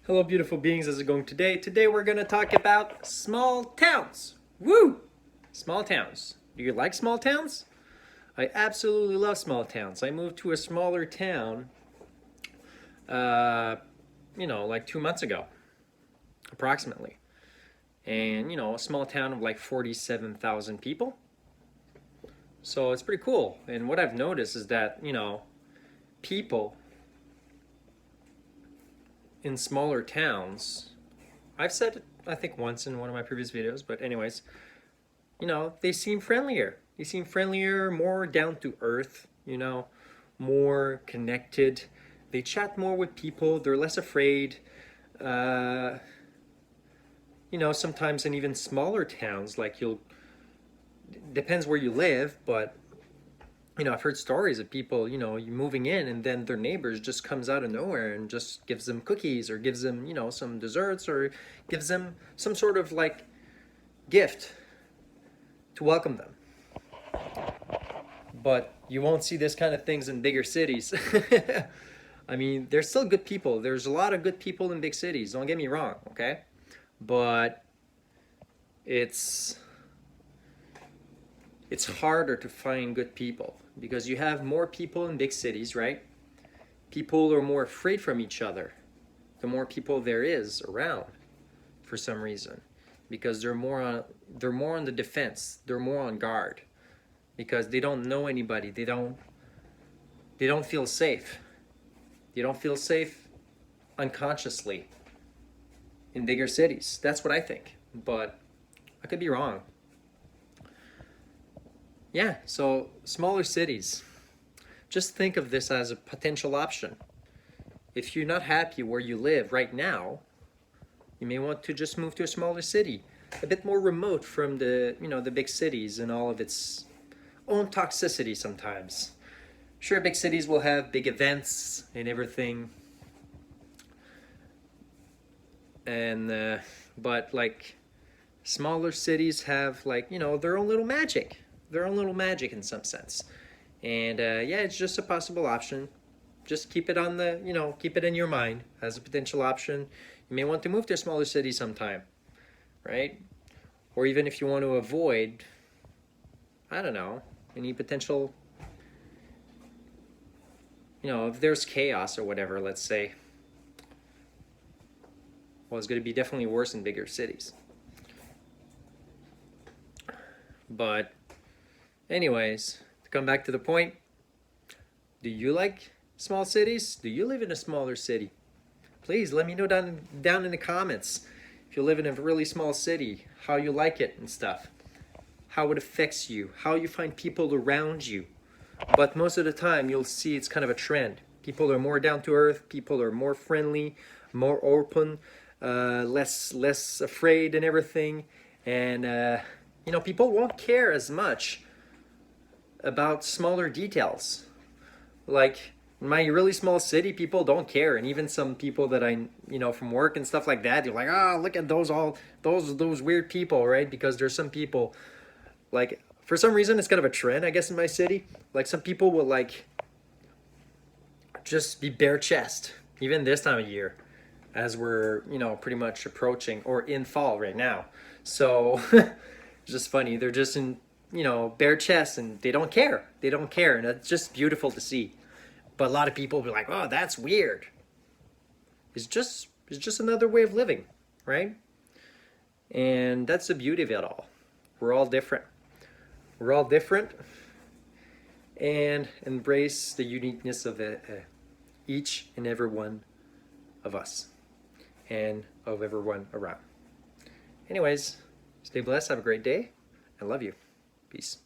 Hello beautiful beings, how's it going today? Today we're going to talk about small towns. Woo! Small towns. Do you like small towns? I absolutely love small towns. I moved to a smaller town, like 2 months ago, approximately. And, a small town of like 47,000 people. So it's pretty cool. And what I've noticed is that, people in smaller towns, I've said it, I think once in one of my previous videos, but anyways, they seem friendlier. They seem friendlier, more down to earth, more connected. They chat more with people. They're less afraid. Sometimes in even smaller towns, depends where you live, but I've heard stories of people, you moving in and then their neighbors just comes out of nowhere and just gives them cookies or gives them, some desserts or gives them some sort of like gift to welcome them. But you won't see this kind of things in bigger cities. I mean, there's still good people. There's a lot of good people in big cities. Don't get me wrong, okay? But it's harder to find good people because you have more people in big cities, right? People are more afraid from each other the more people there is around for some reason, because they're more on the defense. They're more on guard because they don't know anybody. They don't feel safe. They don't feel safe unconsciously in bigger cities. That's what I think, but I could be wrong. Yeah, so smaller cities. Just think of this as a potential option. If you're not happy where you live right now, you may want to just move to a smaller city, a bit more remote from the big cities and all of its own toxicity sometimes. Sure, big cities will have big events and everything, and but like smaller cities have their own little magic. Their own little magic in some sense. And yeah, it's just a possible option. Just keep it on keep it in your mind as a potential option. You may want to move to a smaller city sometime, right? Or even if you want to avoid, I don't know, any potential, if there's chaos or whatever, let's say, well, it's going to be definitely worse in bigger cities. But anyways, to come back to the point, do you like small cities? Do you live in a smaller city? Please let me know down in the comments if you live in a really small city, how you like it and stuff, how it affects you, how you find people around you. But most of the time, you'll see it's kind of a trend. People are more down to earth. People are more friendly, more open, less afraid and everything. And people won't care as much about smaller details. Like in my really small city, people don't care, and even some people that I from work and stuff like that, they're like, oh, look at those weird people, right? Because there's some people, like, for some reason it's kind of a trend, I guess, in my city. Like some people will like just be bare chest, even this time of year, as we're pretty much approaching or in fall right now. So it's just funny. They're just in bare chest and they don't care. They don't care, and it's just beautiful to see. But a lot of people will be like, oh, that's weird. It's just another way of living, right? And that's the beauty of it all. We're all different. We're all different, and embrace the uniqueness of each and every one of us and of everyone around. Anyways, stay blessed. Have a great day. I love you. Peace.